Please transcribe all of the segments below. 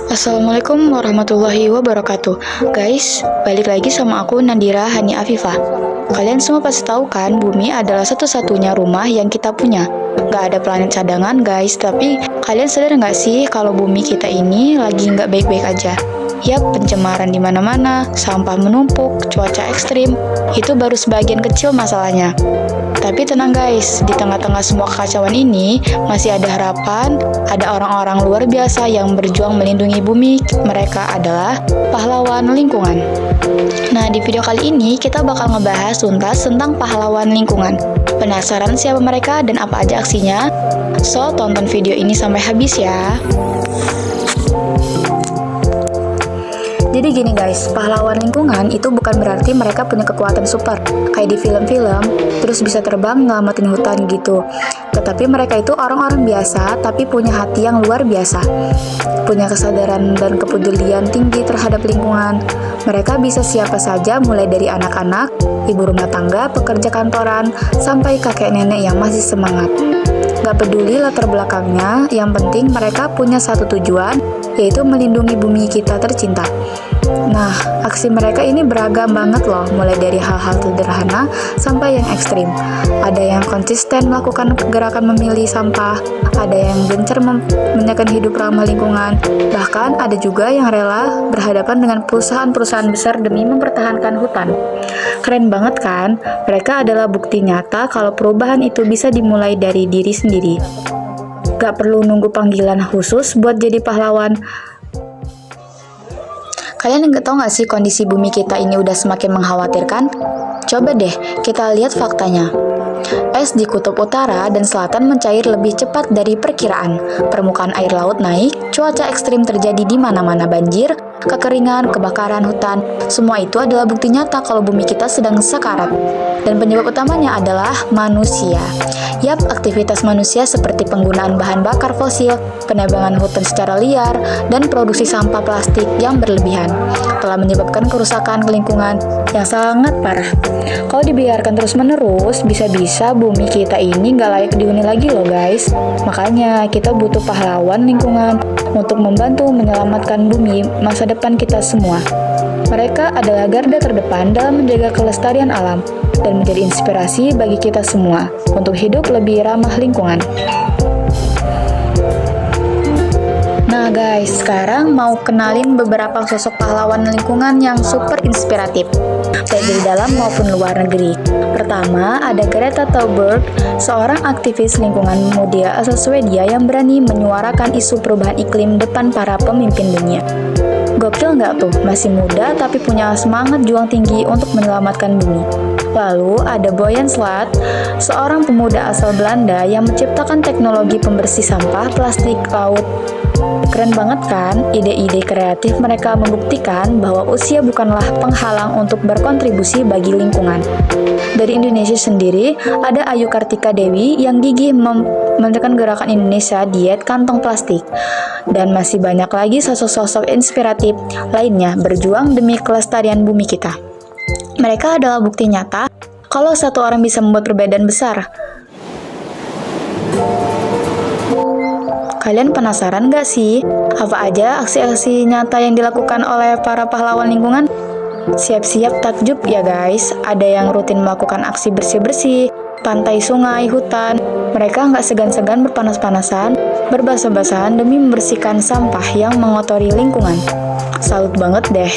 Assalamualaikum warahmatullahi wabarakatuh. Guys, balik lagi sama aku Nadira Hani Afifah. Kalian semua pasti tahu kan, bumi adalah satu-satunya rumah yang kita punya. Gak ada planet cadangan guys, tapi kalian sadar gak sih kalau bumi kita ini lagi gak baik-baik aja? Yap, pencemaran di mana-mana, sampah menumpuk, cuaca ekstrim, itu baru sebagian kecil masalahnya. Tapi tenang guys, di tengah-tengah semua kekacauan ini, masih ada harapan, ada orang-orang luar biasa yang berjuang melindungi bumi. Mereka adalah pahlawan lingkungan. Nah, di video kali ini kita bakal ngebahas tuntas tentang pahlawan lingkungan. Penasaran siapa mereka dan apa aja aksinya? So, tonton video ini sampai habis ya. Jadi gini guys, pahlawan lingkungan itu bukan berarti mereka punya kekuatan super kayak di film-film, terus bisa terbang nyelamatin hutan gitu. Tetapi mereka itu orang-orang biasa tapi punya hati yang luar biasa. Punya kesadaran dan kepedulian tinggi terhadap lingkungan. Mereka bisa siapa saja mulai dari anak-anak, ibu rumah tangga, pekerja kantoran, sampai kakek nenek yang masih semangat. Gak peduli latar belakangnya, yang penting mereka punya satu tujuan, yaitu melindungi bumi kita tercinta. Nah, aksi mereka ini beragam banget loh, mulai dari hal-hal sederhana sampai yang ekstrim. Ada yang konsisten melakukan gerakan memilih sampah, ada yang gencar menjaga hidup ramah lingkungan, bahkan ada juga yang rela berhadapan dengan perusahaan-perusahaan besar demi mempertahankan hutan. Keren banget kan? Mereka adalah bukti nyata kalau perubahan itu bisa dimulai dari diri sendiri. Gak perlu nunggu panggilan khusus buat jadi pahlawan. Kalian nggak tahu nggak sih kondisi bumi kita ini udah semakin mengkhawatirkan? Coba deh kita lihat faktanya. Es di kutub utara dan selatan mencair lebih cepat dari perkiraan. Permukaan air laut naik, cuaca ekstrim terjadi di mana-mana, banjir, kekeringan, kebakaran hutan. Semua itu adalah bukti nyata kalau bumi kita sedang sekarat. Dan penyebab utamanya adalah manusia. Yap, aktivitas manusia seperti penggunaan bahan bakar fosil, penebangan hutan secara liar, dan produksi sampah plastik yang berlebihan telah menyebabkan kerusakan lingkungan yang sangat parah. Kalau dibiarkan terus-menerus, bisa-bisa bumi kita ini nggak layak dihuni lagi loh guys. Makanya kita butuh pahlawan lingkungan untuk membantu menyelamatkan bumi masa depan kita semua. Mereka adalah garda terdepan dalam menjaga kelestarian alam dan menjadi inspirasi bagi kita semua untuk hidup lebih ramah lingkungan. Nah guys, sekarang mau kenalin beberapa sosok pahlawan lingkungan yang super inspiratif, baik dari dalam maupun luar negeri. Pertama, ada Greta Thunberg, seorang aktivis lingkungan muda asal Swedia yang berani menyuarakan isu perubahan iklim depan para pemimpin dunia. Gokil nggak tuh, masih muda tapi punya semangat juang tinggi untuk menyelamatkan bumi. Lalu ada Boyan Slat, seorang pemuda asal Belanda yang menciptakan teknologi pembersih sampah plastik laut. Keren banget kan? Ide-ide kreatif mereka membuktikan bahwa usia bukanlah penghalang untuk berkontribusi bagi lingkungan. Dari Indonesia sendiri, ada Ayu Kartika Dewi yang gigih menekan gerakan Indonesia Diet Kantong Plastik. Dan masih banyak lagi sosok-sosok inspiratif lainnya berjuang demi kelestarian bumi kita. Mereka adalah bukti nyata kalau satu orang bisa membuat perbedaan besar. Kalian penasaran gak sih, apa aja aksi-aksi nyata yang dilakukan oleh para pahlawan lingkungan? Siap-siap takjub ya guys, ada yang rutin melakukan aksi bersih-bersih, pantai, sungai, hutan. Mereka nggak segan-segan berpanas-panasan, berbasah-basahan demi membersihkan sampah yang mengotori lingkungan. Salut banget deh.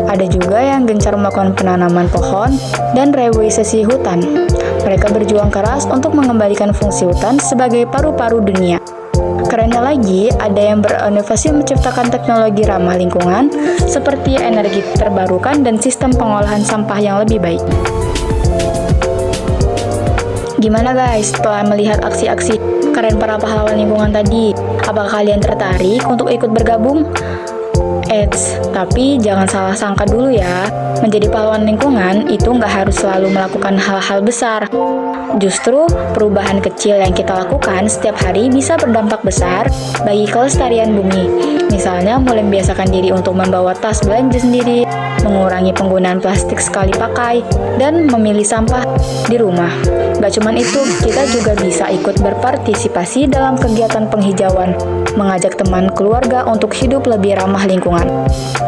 Ada juga yang gencar melakukan penanaman pohon dan reboisasi hutan. Mereka berjuang keras untuk mengembalikan fungsi hutan sebagai paru-paru dunia. Kerennya lagi, ada yang berinovasi menciptakan teknologi ramah lingkungan seperti energi terbarukan dan sistem pengolahan sampah yang lebih baik. Gimana guys, setelah melihat aksi-aksi keren para pahlawan lingkungan tadi, apakah kalian tertarik untuk ikut bergabung? Tapi jangan salah sangka dulu ya, menjadi pahlawan lingkungan itu nggak harus selalu melakukan hal-hal besar. Justru, perubahan kecil yang kita lakukan setiap hari bisa berdampak besar bagi kelestarian bumi. Misalnya mulai membiasakan diri untuk membawa tas belanja sendiri, mengurangi penggunaan plastik sekali pakai, dan memilih sampah di rumah. Gak cuman itu, kita juga bisa ikut berpartisipasi dalam kegiatan penghijauan, mengajak teman keluarga untuk hidup lebih ramah lingkungan.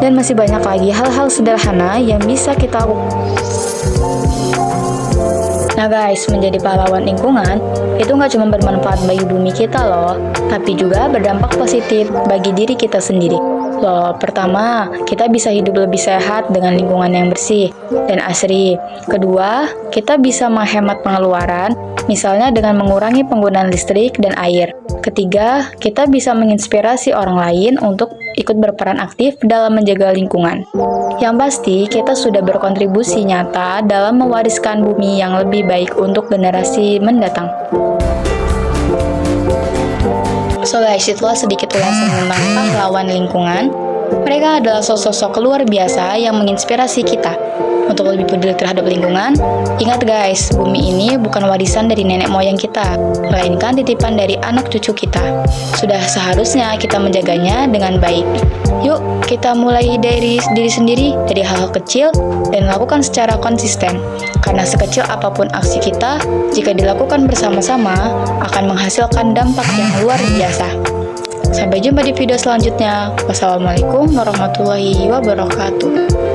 Dan masih banyak lagi hal-hal sederhana yang bisa kita lakukan. Nah guys, menjadi pahlawan lingkungan itu nggak cuma bermanfaat bagi bumi kita loh, tapi juga berdampak positif bagi diri kita sendiri. Loh, pertama, kita bisa hidup lebih sehat dengan lingkungan yang bersih dan asri. Kedua, kita bisa menghemat pengeluaran, misalnya dengan mengurangi penggunaan listrik dan air. Ketiga, kita bisa menginspirasi orang lain untuk ikut berperan aktif dalam menjaga lingkungan. Yang pasti, kita sudah berkontribusi nyata dalam mewariskan bumi yang lebih baik untuk generasi mendatang. So guys, itulah sedikit ulasan tentang pahlawan lingkungan. Mereka adalah sosok-sosok luar biasa yang menginspirasi kita untuk lebih peduli terhadap lingkungan. Ingat guys, bumi ini bukan warisan dari nenek moyang kita, melainkan titipan dari anak cucu kita. Sudah seharusnya kita menjaganya dengan baik. Yuk, kita mulai dari diri sendiri, dari hal-hal kecil, dan lakukan secara konsisten. Karena sekecil apapun aksi kita, jika dilakukan bersama-sama, akan menghasilkan dampak yang luar biasa. Sampai jumpa di video selanjutnya. Wassalamualaikum warahmatullahi wabarakatuh.